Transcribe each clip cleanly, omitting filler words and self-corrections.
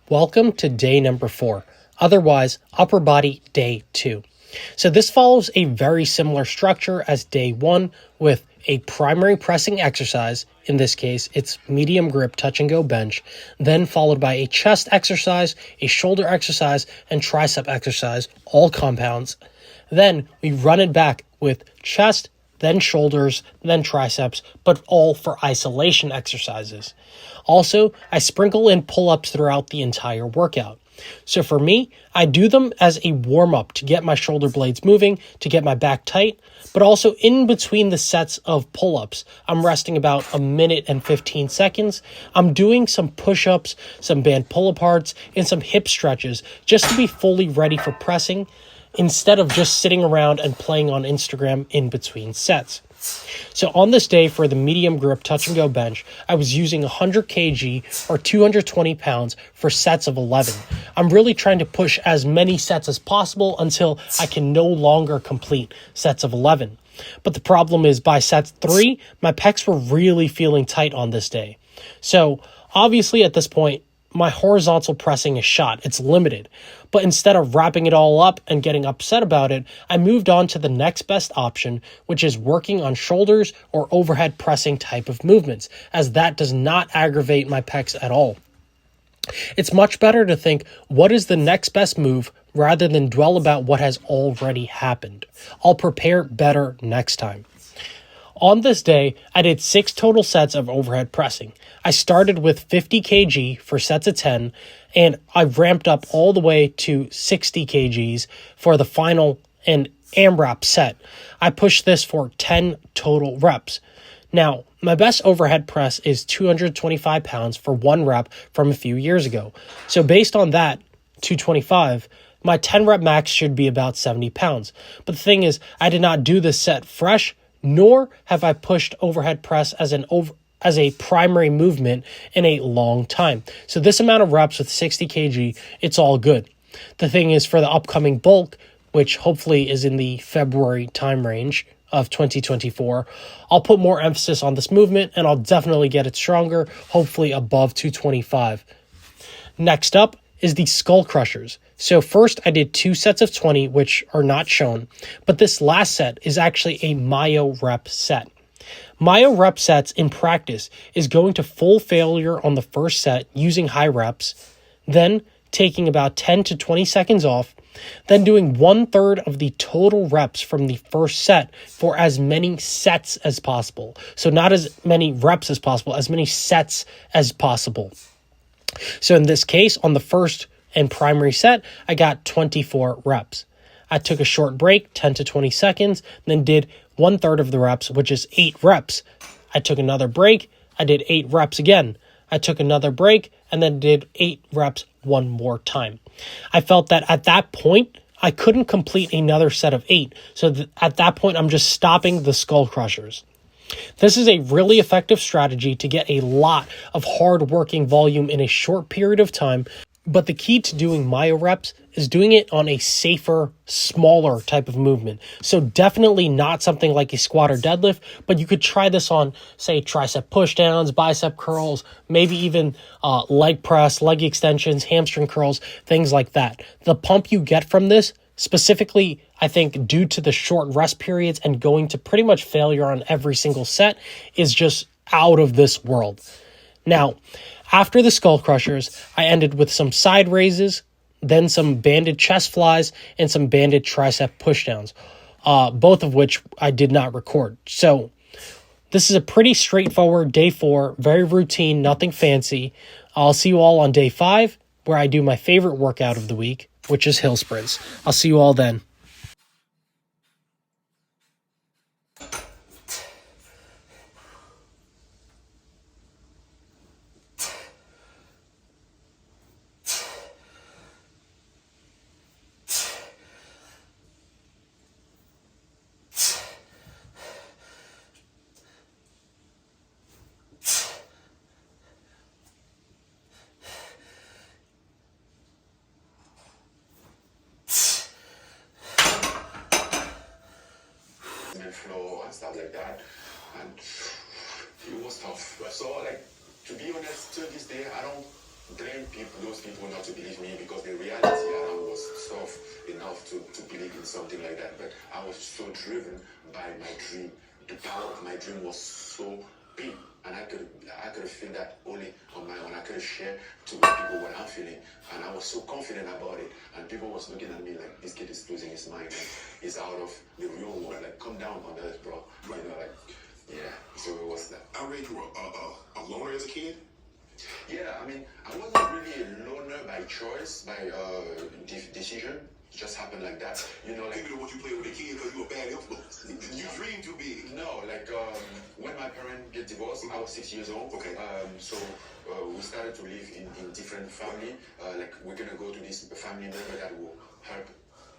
Welcome to day number 4, otherwise upper body day 2. So this follows a very similar structure as day 1 with a primary pressing exercise. In this case, it's medium grip touch and go bench, then followed by a chest exercise, a shoulder exercise, and tricep exercise, all compounds. Then we run it back with chest, then shoulders, then triceps, but all for isolation exercises. Also, I sprinkle in pull-ups throughout the entire workout. So for me, I do them as a warm-up to get my shoulder blades moving, to get my back tight, but also in between the sets of pull-ups, I'm resting about a minute and 15 seconds. I'm doing some push-ups, some band pull-aparts, and some hip stretches just to be fully ready for pressing, instead of just sitting around and playing on Instagram in between sets. So on this day for the medium grip touch and go bench, I was using 100 kg or 220 pounds for sets of 11. I'm really trying to push as many sets as possible until I can no longer complete sets of 11. But the problem is by set 3, my pecs were really feeling tight on this day. So obviously at this point, my horizontal pressing is shot. It's limited. But instead of wrapping it all up and getting upset about it, I moved on to the next best option, which is working on shoulders or overhead pressing type of movements, as that does not aggravate my pecs at all. It's much better to think, what is the next best move rather than dwell about what has already happened. I'll prepare better next time. On this day, I did 6 total sets of overhead pressing. I started with 50 kg for sets of 10, and I ramped up all the way to 60 kgs for the final and AMRAP set. I pushed this for 10 total reps. Now, my best overhead press is 225 pounds for 1 rep from a few years ago. So based on that, 225, my 10 rep max should be about 70 pounds. But the thing is, I did not do this set fresh, nor have I pushed overhead press as a primary movement in a long time. So this amount of reps with 60 kg, it's all good. The thing is, for the upcoming bulk, which hopefully is in the February time range of 2024, I'll put more emphasis on this movement and I'll definitely get it stronger, hopefully above 225. Next up is the skull crushers. So first I did 2 sets of 20, which are not shown, but this last set is actually a myo rep set. Myo rep sets in practice is going to full failure on the first set using high reps, then taking about 10 to 20 seconds off, then doing 1/3 of the total reps from the first set for as many sets as possible. So not as many reps as possible, as many sets as possible. So in this case, on the first and primary set, I got 24 reps. I took a short break, 10 to 20 seconds, then did 1/3 of the reps, which is 8 reps. I took another break, I did 8 reps again. I took another break, and then did 8 reps one more time. I felt that at that point, I couldn't complete another set of 8. So at that point, I'm just stopping the skull crushers. This is a really effective strategy to get a lot of hard-working volume in a short period of time, but the key to doing myo reps is doing it on a safer, smaller type of movement. So definitely not something like a squat or deadlift, but you could try this on, say, tricep pushdowns, bicep curls, maybe even leg press, leg extensions, hamstring curls, things like that. The pump you get from this, specifically, I think, due to the short rest periods and going to pretty much failure on every single set, is just out of this world. Now, after the skull crushers, I ended with some side raises, then some banded chest flies, and some banded tricep pushdowns, both of which I did not record. So this is a pretty straightforward day 4, very routine, nothing fancy. I'll see you all on day 5, where I do my favorite workout of the week, which is hill sprints. I'll see you all then. and flow and stuff like that. And it was tough. So, like, to be honest, till this day, I don't blame people, those people not to believe me because the reality around was soft enough to believe in something like that. But I was so driven by my dream. The power of my dream was so big, and I could feel that only on my own. I could share to people what I'm feeling, and I was so confident about it. And people was looking at me like, this kid is losing his mind, like he's out of the real world. Like, come down on earth, bro. You know, like, yeah. So it was that. I read you were a loner as a kid. Yeah, I mean, I wasn't really a loner by choice, by decision. It just happened like that. You know, like, Maybe the what you played with a kid because you were a bad influence. You dreamed too big. no, like when my parents get divorced, I was 6 years old. Okay. So we started to live in different family. Like we're gonna go to this family member that will help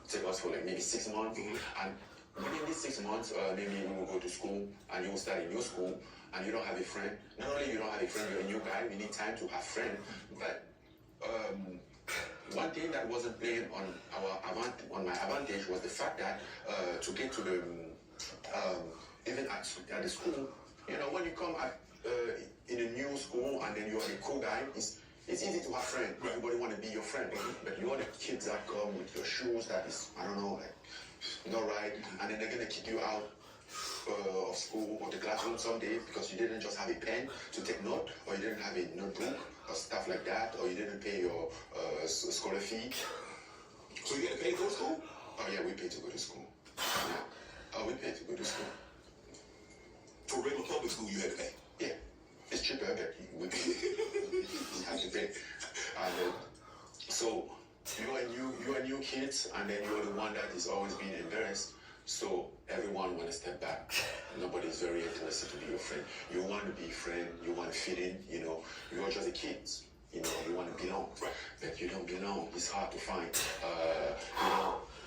take us for like maybe 6 months. And within these 6 months, maybe we will go to school and you will start a new school and you don't have a friend. Not only you don't have a friend, you're a new guy. We need time to have friend. But one thing that wasn't playing on my advantage was the fact that to get to the even at the school, you know, when you come in a new school and then you're a cool guy, it's easy to have friends. Everybody want to be your friend, but you're the kids that come with your shoes that is, I don't know, like not right, and then they're gonna kick you out of school or the classroom someday because you didn't just have a pen to take note, or you didn't have a notebook or stuff like that, or you didn't pay your school fee. So you had to pay to go to school? Oh yeah, we paid to go to school. Yeah. Oh, we paid to go to school. For regular public school, you had to pay. Yeah, it's cheaper, but we pay. You have to pay. And so you're a new kid, and then you're the one that is always being embarrassed. So everyone want to step back. Nobody's very interested to be your friend. You want to be a friend. You want to fit in. You know, you are just a kid. You know, you want to belong, but you don't belong. It's hard to find.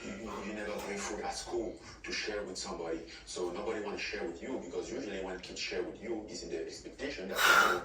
You know, you never bring food at school to share with somebody. So nobody want to share with you because usually when kids share with you, it's in the expectation that you know